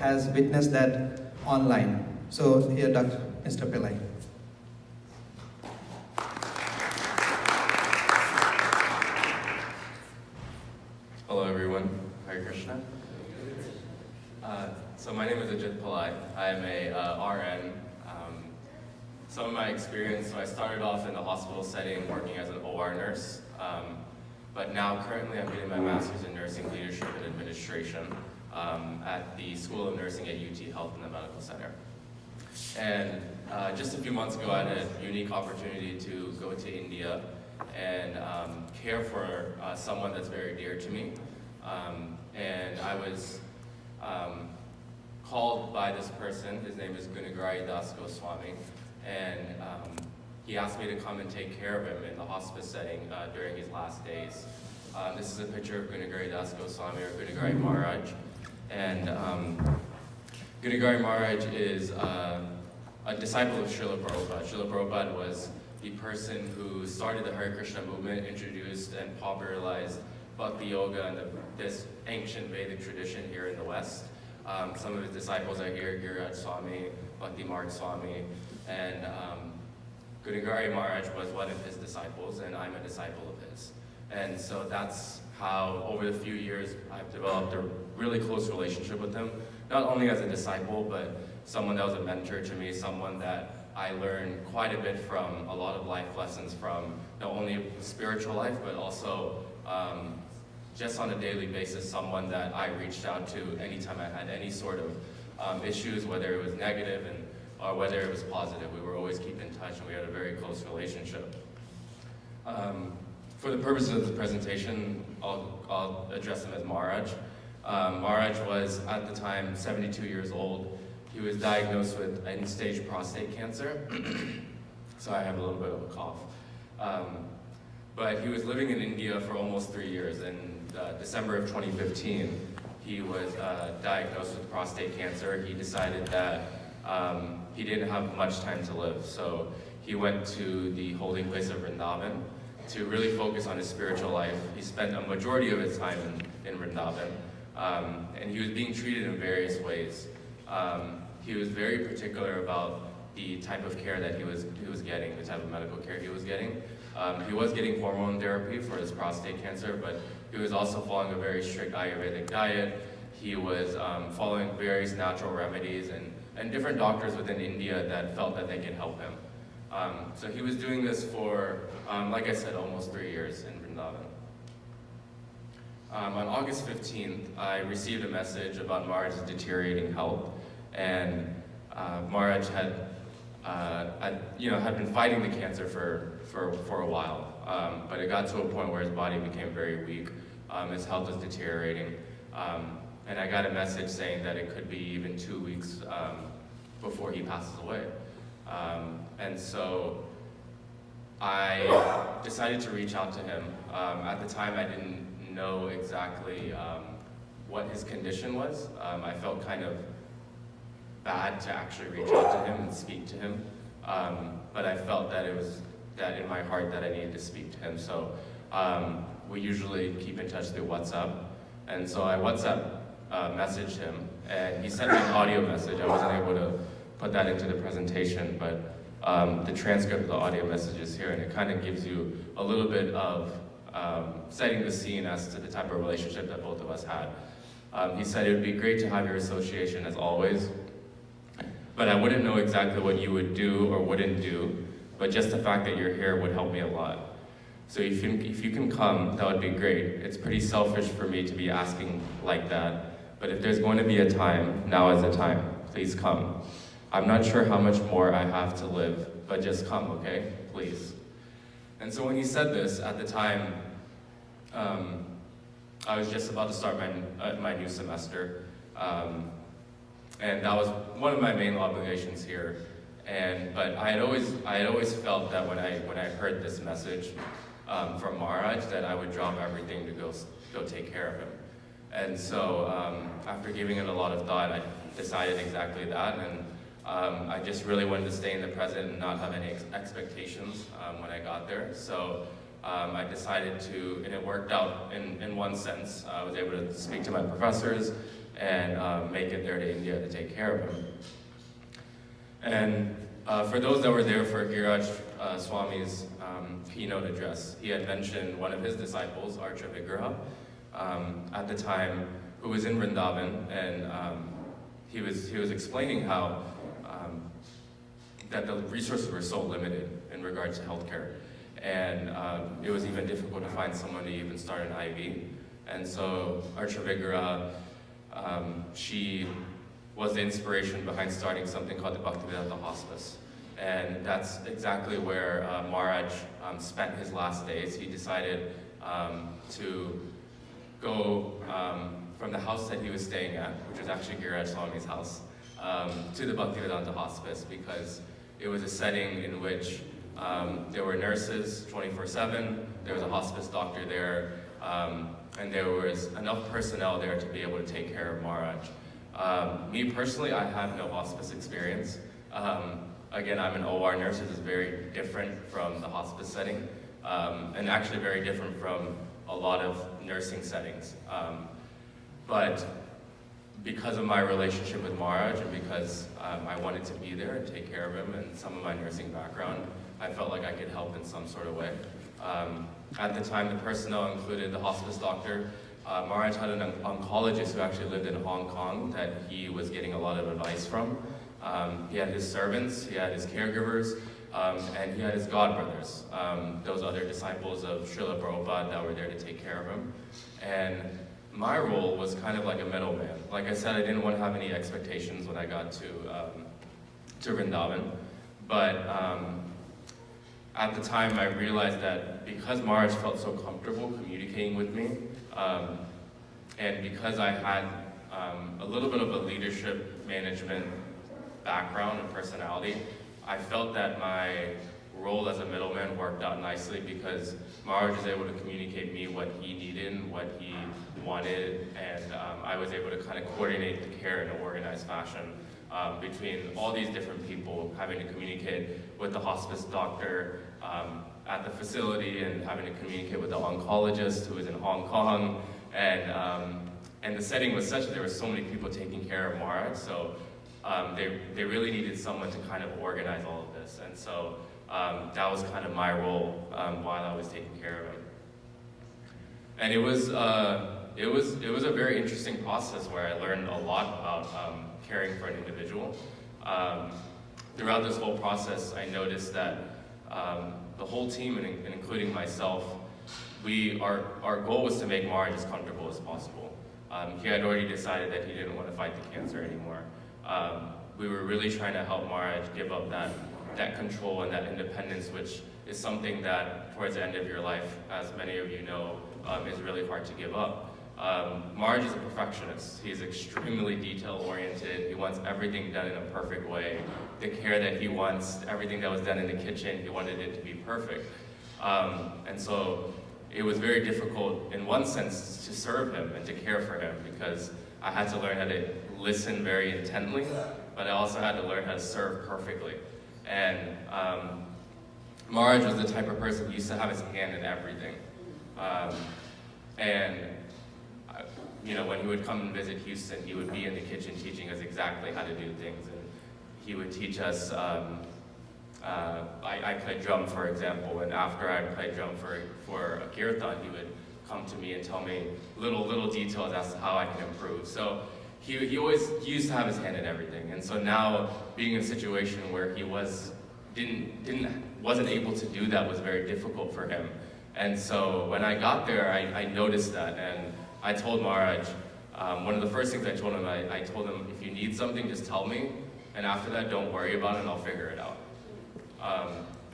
has witnessed that online. So here, Mr. Pillai. Hello everyone, Hare Krishna. So my name is Ajit Pillai. I'm a RN. Some of my experience, so I started off in the hospital setting working as an OR nurse, but now currently I'm getting my master's in nursing leadership and administration at the School of Nursing at UT Health in the Medical Center. And just a few months ago I had a unique opportunity to go to India and care for someone that's very dear to me. And I was called by this person. His name is Gunagari Das Goswami, and he asked me to come and take care of him in the hospice setting during his last days. This is a picture of Gunagari Das Goswami, or Gunagari Maharaj. And Gunagari Maharaj is a disciple of Srila Prabhupada. Srila Prabhupada was the person who started the Hare Krishna movement, introduced and popularized Bhakti Yoga and this ancient Vedic tradition here in the West. Some of his disciples are here, Giriraj Swami, Bhakti Marg Swami, and Gunagari Maharaj was one of his disciples, and I'm a disciple of his. And so that's how, over the few years, I've developed a really close relationship with him, not only as a disciple, but someone that was a mentor to me, someone that I learned quite a bit from, a lot of life lessons from, not only spiritual life, but also just on a daily basis, someone that I reached out to anytime I had any sort of issues, whether it was negative or whether it was positive. We were always keep in touch, and we had a very close relationship. For the purposes of this presentation, I'll address him as Maharaj. Maharaj was, at the time, 72 years old. He was diagnosed with end-stage prostate cancer. So I have a little bit of a cough. But he was living in India for almost 3 years. In December of 2015, he was diagnosed with prostate cancer. He decided that he didn't have much time to live. So he went to the holding place of Vrindavan to really focus on his spiritual life. He spent a majority of his time in Vrindavan. And he was being treated in various ways. He was very particular about the type of care that he was getting, the type of medical care he was getting. He was getting hormone therapy for his prostate cancer, but he was also following a very strict Ayurvedic diet. He was following various natural remedies and different doctors within India that felt that they could help him. So he was doing this for, like I said, almost 3 years in Vrindavan. On August 15th, I received a message about Maharaj's deteriorating health, and Maharaj had been fighting the cancer for a while, but it got to a point where his body became very weak. His health was deteriorating, and I got a message saying that it could be even 2 weeks before he passes away. And so I decided to reach out to him. At the time, I didn't know exactly what his condition was. I felt kind of bad to actually reach out to him and speak to him, but I felt that it was that in my heart that I needed to speak to him. So we usually keep in touch through WhatsApp, and so I WhatsApp messaged him, and he sent me an audio message. I wasn't able to put that into the presentation, but the transcript of the audio message is here, and it kind of gives you a little bit of setting the scene as to the type of relationship that both of us had. He said, "It would be great to have your association as always, but I wouldn't know exactly what you would do or wouldn't do, but just the fact that you're here would help me a lot. So if you can come, that would be great. It's pretty selfish for me to be asking like that, but if there's going to be a time, now is the time. Please come. I'm not sure how much more I have to live, but just come, okay? Please." And so when he said this, at the time, I was just about to start my new semester, and that was one of my main obligations here. But I had always felt that when I heard this message from Maharaj, that I would drop everything to go take care of him. And so after giving it a lot of thought, I decided exactly that, and I just really wanted to stay in the present and not have any expectations when I got there. So I decided to, and it worked out in one sense. I was able to speak to my professors, and make it there to India to take care of him. And for those that were there for Giraj Swami's keynote address, he had mentioned one of his disciples, Archa Vigraha, at the time, who was in Vrindavan, and he was explaining how that the resources were so limited in regards to healthcare, and it was even difficult to find someone to even start an IV. And so Archa Vigraha, she was the inspiration behind starting something called the Bhaktivedanta Hospice. And that's exactly where Maharaj spent his last days. He decided to go from the house that he was staying at, which was actually Giraj Swami's house, to the Bhaktivedanta Hospice, because it was a setting in which there were nurses 24/7, there was a hospice doctor there, and there was enough personnel there to be able to take care of Maharaj. Me personally, I have no hospice experience. Again, I'm an OR nurse, which is very different from the hospice setting, and actually very different from a lot of nursing settings. But because of my relationship with Maharaj, and because I wanted to be there and take care of him, and some of my nursing background, I felt like I could help in some sort of way. At the time, the personnel included the hospice doctor. Maharaj had an oncologist who actually lived in Hong Kong that he was getting a lot of advice from. He had his servants, he had his caregivers, and he had his godbrothers, those other disciples of Srila Prabhupada that were there to take care of him. And my role was kind of like a middleman. Like I said, I didn't want to have any expectations when I got to Vrindavan, but at the time I realized that because Maharaj felt so comfortable communicating with me, and because I had a little bit of a leadership management background and personality, I felt that my role as a middleman worked out nicely, because Maharaj was able to communicate me what he needed and what he wanted, and I was able to kind of coordinate the care in an organized fashion between all these different people, having to communicate with the hospice doctor at the facility, and having to communicate with the oncologist who was in Hong Kong, and the setting was such that there were so many people taking care of Maharaj, so they really needed someone to kind of organize all of this, and so that was kind of my role while I was taking care of him. And it was a very interesting process where I learned a lot about caring for an individual. Throughout this whole process, I noticed that the whole team, and including myself, our goal was to make Maharaj as comfortable as possible. He had already decided that he didn't want to fight the cancer anymore. We were really trying to help Maharaj give up that control and that independence, which is something that towards the end of your life, as many of you know, is really hard to give up. Maharaj is a perfectionist. He's extremely detail-oriented. He wants everything done in a perfect way. The care that he wants, everything that was done in the kitchen, he wanted it to be perfect. And so it was very difficult, in one sense, to serve him and to care for him, because I had to learn how to listen very intently, but I also had to learn how to serve perfectly. And Maharaj was the type of person who used to have his hand in everything. When he would come and visit Houston, he would be in the kitchen teaching us exactly how to do things. And he would teach us, I play drum, for example, and after I play drum for a kirtan, he would come to me and tell me little details as to how I can improve. So he used to have his hand in everything. And so now, being in a situation where he wasn't able to do that was very difficult for him. And so when I got there, I noticed that, and I told Maharaj, one of the first things I told him, I told him, if you need something, just tell me, and after that, don't worry about it, and I'll figure it out.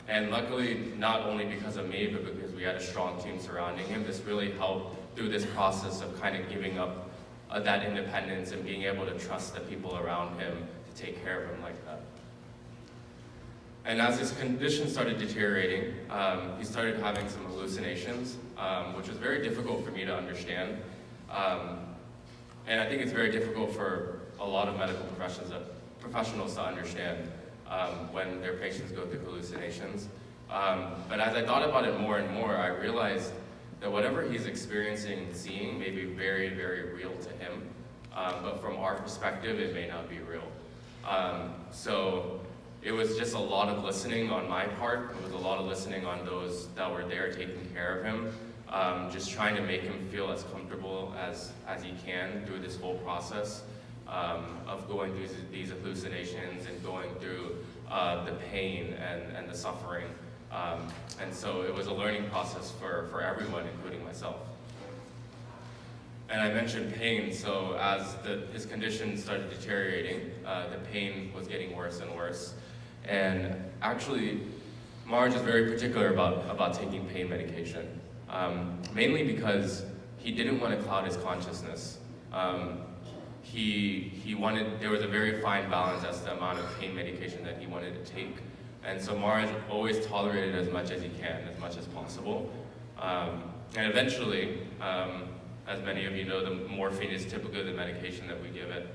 And luckily, not only because of me, but because we had a strong team surrounding him, this really helped through this process of kind of giving up that independence and being able to trust the people around him to take care of him like that. And as his condition started deteriorating, he started having some hallucinations, which was very difficult for me to understand. And I think it's very difficult for a lot of medical professionals to understand when their patients go through hallucinations. But as I thought about it more and more, I realized that whatever he's experiencing and seeing may be very, very real to him. but from our perspective, it may not be real. So it was just a lot of listening on my part. It was a lot of listening on those that were there taking care of him, just trying to make him feel as comfortable as he can through this whole process of going through these hallucinations and going through the pain and the suffering. And so it was a learning process for everyone, including myself. And I mentioned pain, so as his condition started deteriorating, the pain was getting worse and worse. And actually, Marge is very particular about taking pain medication, mainly because he didn't want to cloud his consciousness. He wanted, there was a very fine balance as to the amount of pain medication that he wanted to take. And so Marge always tolerated as much as he can, as much as possible. And eventually, as many of you know, the morphine is typically the medication that we give at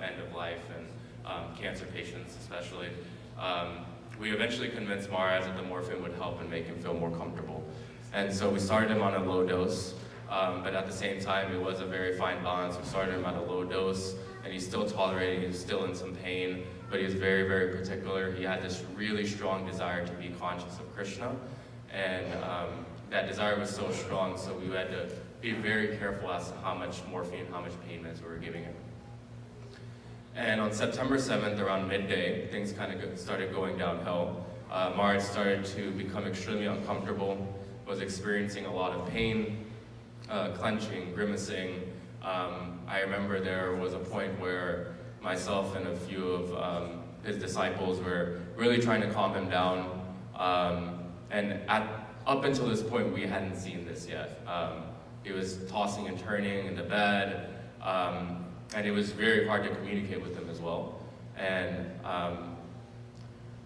end of life and cancer patients especially. We eventually convinced Marge that the morphine would help and make him feel more comfortable. And so we started him on a low dose, but at the same time it was a very fine balance. We started him at a low dose and he's still tolerating, he's still in some pain, but he's very, very particular. He had this really strong desire to be conscious of Krishna, and that desire was so strong, so we had to be very careful as to how much morphine, how much pain meds we were giving him. And on September 7th, around midday, things kind of started going downhill. Marge started to become extremely uncomfortable, was experiencing a lot of pain, clenching, grimacing. I remember there was a point where myself and a few of his disciples were really trying to calm him down. And up until this point, we hadn't seen this yet. He was tossing and turning in the bed, and it was very hard to communicate with him as well. And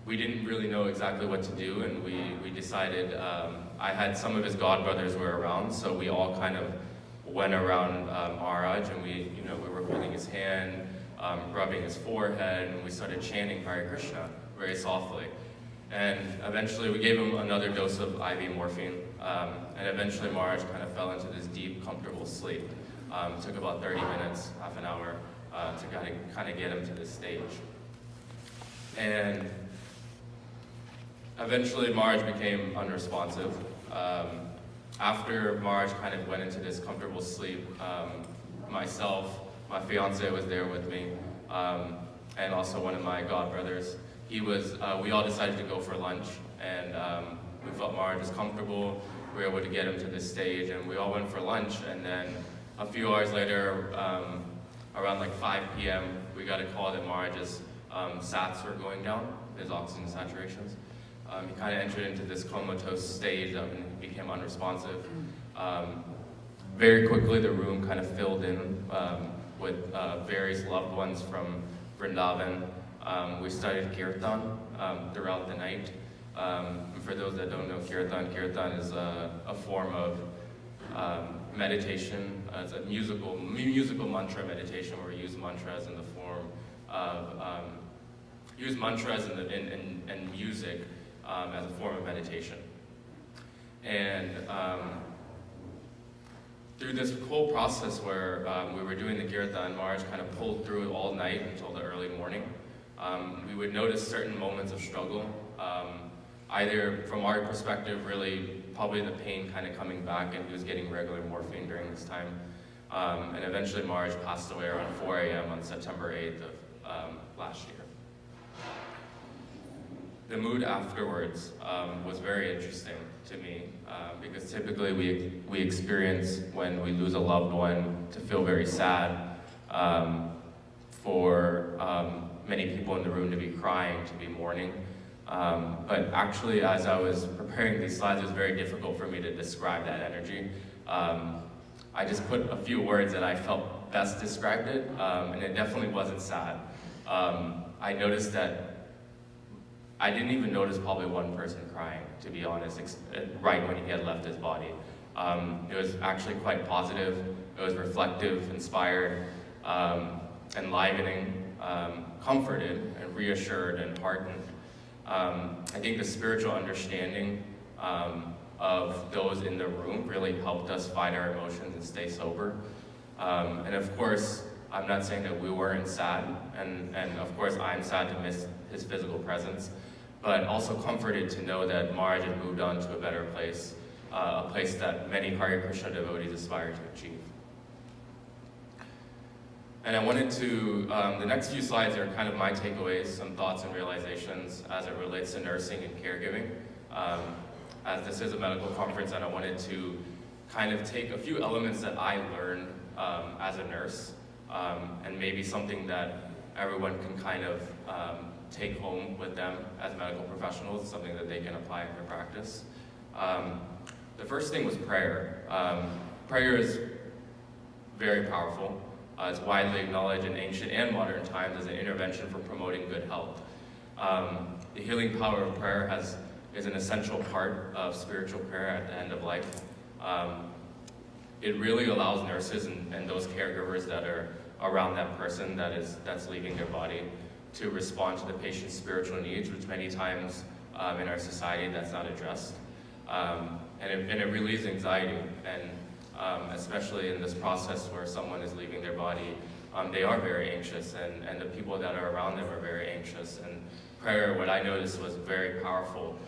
we didn't really know exactly what to do, and we decided, I had some of his godbrothers were around, so we all kind of went around Maharaj, and we were holding his hand, rubbing his forehead, and we started chanting Hare Krishna very softly. And eventually we gave him another dose of IV morphine, and eventually Marge kind of fell into this deep, comfortable sleep. It took about 30 minutes, half an hour, to kind of get him to this stage. And eventually Marge became unresponsive. After Marge kind of went into this comfortable sleep, myself, my fiance was there with me, and also one of my godbrothers. We all decided to go for lunch, and we felt Marge was comfortable. We were able to get him to this stage, and we all went for lunch, and then a few hours later, around like 5 p.m., we got a call that Marge's sats were going down, his oxygen saturations. He kind of entered into this comatose stage and became unresponsive. Very quickly, the room kind of filled in with various loved ones from Vrindavan. We started kirtan throughout the night. For those that don't know kirtan is a form of meditation. It's a musical mantra meditation where we use mantras in the form of use mantras and music as a form of meditation. And through this whole process where we were doing the kirtan, Marge kind of pulled through all night until the early morning. We would notice certain moments of struggle, either from our perspective, really probably the pain kind of coming back, and he was getting regular morphine during this time. And eventually Marge passed away around 4 a.m. on September 8th of last year. The mood afterwards was very interesting to me, because typically we experience when we lose a loved one to feel very sad, for many people in the room to be crying, to be mourning. But actually, as I was preparing these slides, it was very difficult for me to describe that energy. I just put a few words that I felt best described it, and it definitely wasn't sad. I noticed that I didn't even notice probably one person crying, to be honest, right when he had left his body. It was actually quite positive. It was reflective, inspired, enlivening, comforted, and reassured, and heartened. I think the spiritual understanding of those in the room really helped us fight our emotions and stay sober. And of course, I'm not saying that we weren't sad, and of course I'm sad to miss his physical presence, but also comforted to know that Maharaj had moved on to a better place, a place that many Hare Krishna devotees aspire to achieve. And I wanted to, the next few slides are kind of my takeaways, some thoughts and realizations as it relates to nursing and caregiving. As this is a medical conference, and I wanted to kind of take a few elements that I learned as a nurse, and maybe something that everyone can kind of take home with them as medical professionals, something that they can apply in their practice. The first thing was prayer. Prayer is very powerful. It's widely acknowledged in ancient and modern times as an intervention for promoting good health. The healing power of prayer is an essential part of spiritual prayer at the end of life. It really allows nurses and those caregivers that are around that person that's leaving their body to respond to the patient's spiritual needs, which many times in our society that's not addressed. And it relieves anxiety, and especially in this process where someone is leaving their body, they are very anxious, and the people that are around them are very anxious. And prayer, what I noticed, was very powerful.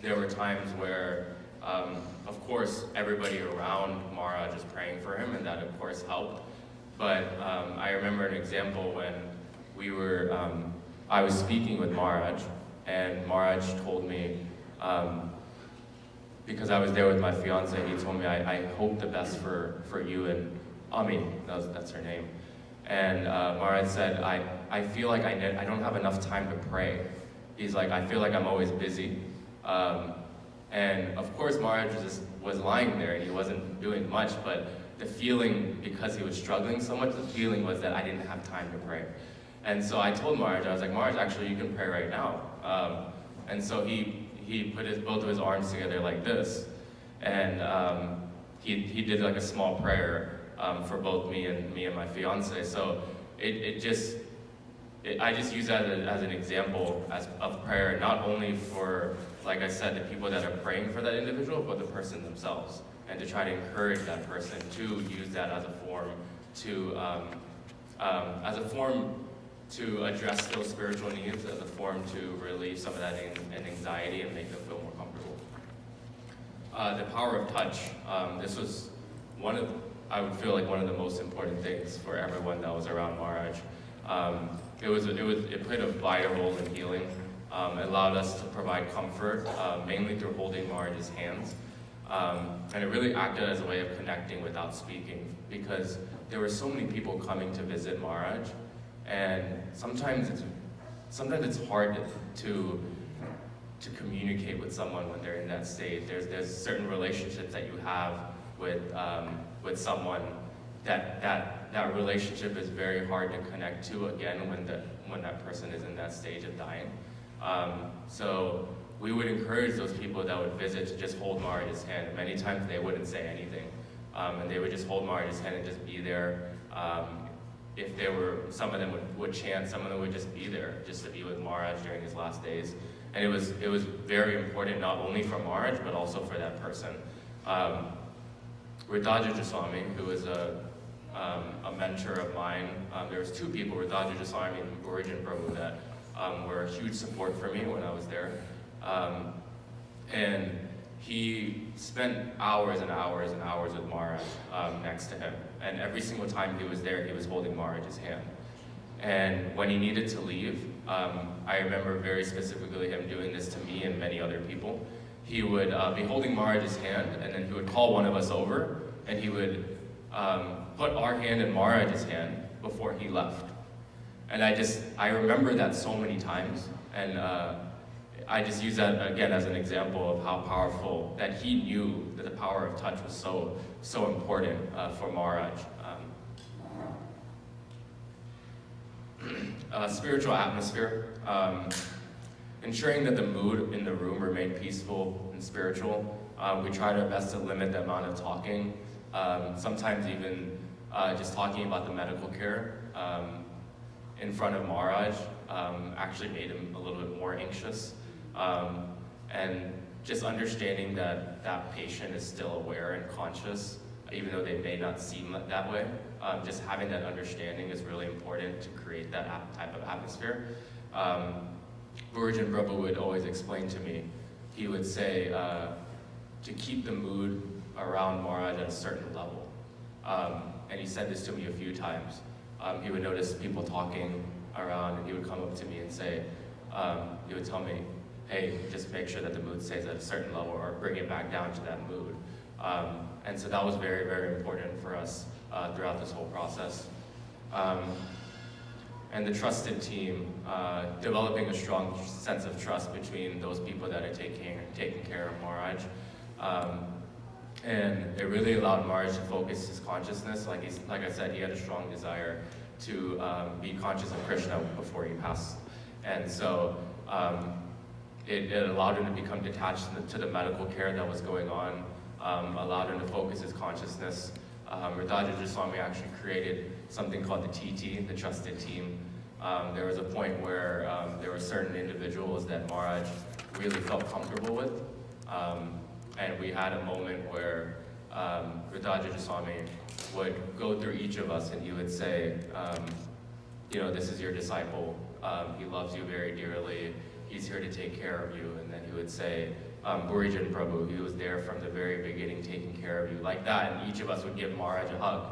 There were times where, of course, everybody around Maharaj is praying for him, and that of course helped. But I remember an example when I was speaking with Maharaj, and Maharaj told me, because I was there with my fiance, he told me, I hope the best for you and Ami, that's her name. And Maharaj said, I feel like I don't have enough time to pray. He's like, I feel like I'm always busy. And of course Maharaj was lying there and he wasn't doing much, but the feeling, because he was struggling so much, the feeling was that I didn't have time to pray. And so I told Maharaj, I was like, Maharaj, actually you can pray right now. And so he put both of his arms together like this, and he did like a small prayer for both me and my fiance. So I just use that as an example of prayer, not only for, like I said, the people that are praying for that individual, but the person themselves, and to try to encourage that person to use that as a form to address those spiritual needs, as a form to relieve some of that anxiety and make them feel more comfortable. The power of touch. This was I would feel like one of the most important things for everyone that was around Maharaj. It played a vital role in healing. It allowed us to provide comfort, mainly through holding Maharaj's hands. And it really acted as a way of connecting without speaking, because there were so many people coming to visit Maharaj, and sometimes it's hard to communicate with someone when they're in that state. There's certain relationships that you have with someone that relationship is very hard to connect to again when that person is in that stage of dying. So we would encourage those people that would visit to just hold Maharaj's hand. Many times they wouldn't say anything, and they would just hold Maharaj's hand and just be there. If there were, some of them would chant, some of them would just be there, just to be with Maharaj during his last days. And it was very important, not only for Maharaj, but also for that person. Radhaja Jaswami, who was a mentor of mine, there was two people, Radhaja Jaswami and Origin Prabhu, that were a huge support for me when I was there. And he spent hours and hours and hours with Maharaj next to him. And every single time he was there, he was holding Maharaj's hand. And when he needed to leave, I remember very specifically him doing this to me and many other people. He would be holding Maharaj's hand, and then he would call one of us over, and he would put our hand in Maharaj's hand before he left. And I remember that so many times, and I just use that again as an example of how powerful, that he knew that the power of touch was so important for Maharaj. Spiritual atmosphere. Ensuring that the mood in the room remained peaceful and spiritual. We tried our best to limit the amount of talking, sometimes even just talking about the medical care in front of Maharaj actually made him a little bit more anxious. And just understanding that that patient is still aware and conscious, even though they may not seem that way, just having that understanding is really important to create that type of atmosphere. Gurujan Prabhu would always explain to me, he would say to keep the mood around Maharaj at a certain level. And he said this to me a few times. He would notice people talking around and he would come up to me and say, he would tell me, hey, just make sure that the mood stays at a certain level or bring it back down to that mood. And so that was very, very important for us throughout this whole process. And the trusted team, developing a strong sense of trust between those people that are taking care of Maharaj. And it really allowed Maharaj to focus his consciousness. Like I said, he had a strong desire to be conscious of Krishna before he passed. And so it allowed him to become detached to the medical care that was going on, allowed him to focus his consciousness. Radhaja Swami actually created something called the TT, the trusted team. There was a point where there were certain individuals that Maharaj really felt comfortable with. And we had a moment where Radhaja Swami would go through each of us and he would say, this is your disciple. He loves you very dearly. He's here to take care of you. And then he would say, Gurujan Prabhu, he was there from the very beginning taking care of you. Like that, and each of us would give Maharaj a hug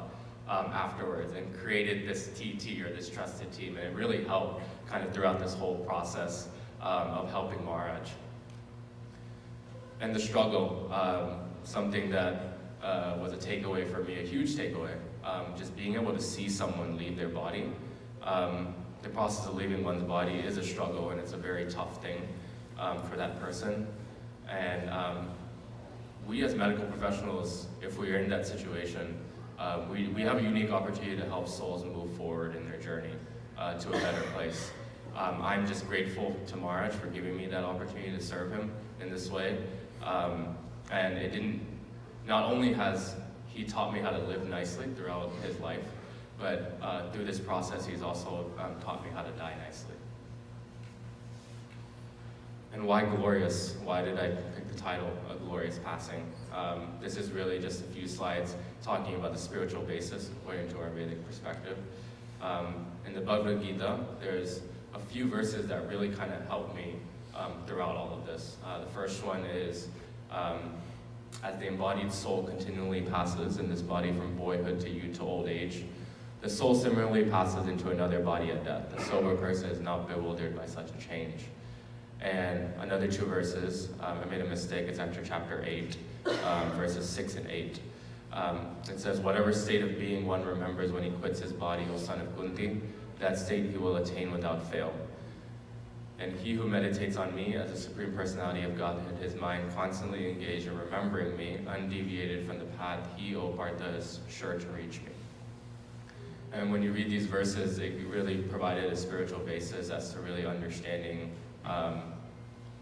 afterwards and created this TT or this trusted team. And it really helped kind of throughout this whole process of helping Maharaj. And the struggle, something that was a takeaway for me, a huge takeaway. Just being able to see someone leave their body. The process of leaving one's body is a struggle and it's a very tough thing for that person. And we as medical professionals, if we are in that situation, we have a unique opportunity to help souls move forward in their journey to a better place. I'm just grateful to Maharaj for giving me that opportunity to serve him in this way. And it didn't, not only has he taught me how to live nicely throughout his life, but through this process he's also taught me how to die nicely. And why glorious? Why did I pick the title, A Glorious Passing? This is really just a few slides talking about the spiritual basis according to our Vedic perspective. In the Bhagavad Gita, there's a few verses that really kind of help me throughout all of this. The first one is, as the embodied soul continually passes in this body from boyhood to youth to old age, the soul similarly passes into another body at death. The sober person is not bewildered by such a change. And another two verses, I made a mistake, it's after chapter 8, verses 6 and 8. It says, whatever state of being one remembers when he quits his body, O son of Kunti, that state he will attain without fail. And he who meditates on me as the Supreme Personality of Godhead, his mind constantly engaged in remembering me, undeviated from the path, he, O Partha, is sure to reach me. And when you read these verses, it really provided a spiritual basis as to really understanding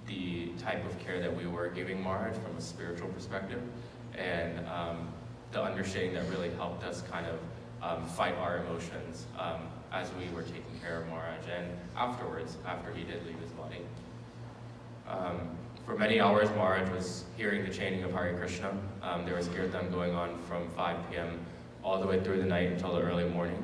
the type of care that we were giving Maharaj from a spiritual perspective, and the understanding that really helped us kind of fight our emotions as we were taking care of Maharaj, and afterwards, after he did leave his body. For many hours, Maharaj was hearing the chanting of Hare Krishna. There was kirtan going on from 5 p.m. all the way through the night until the early morning.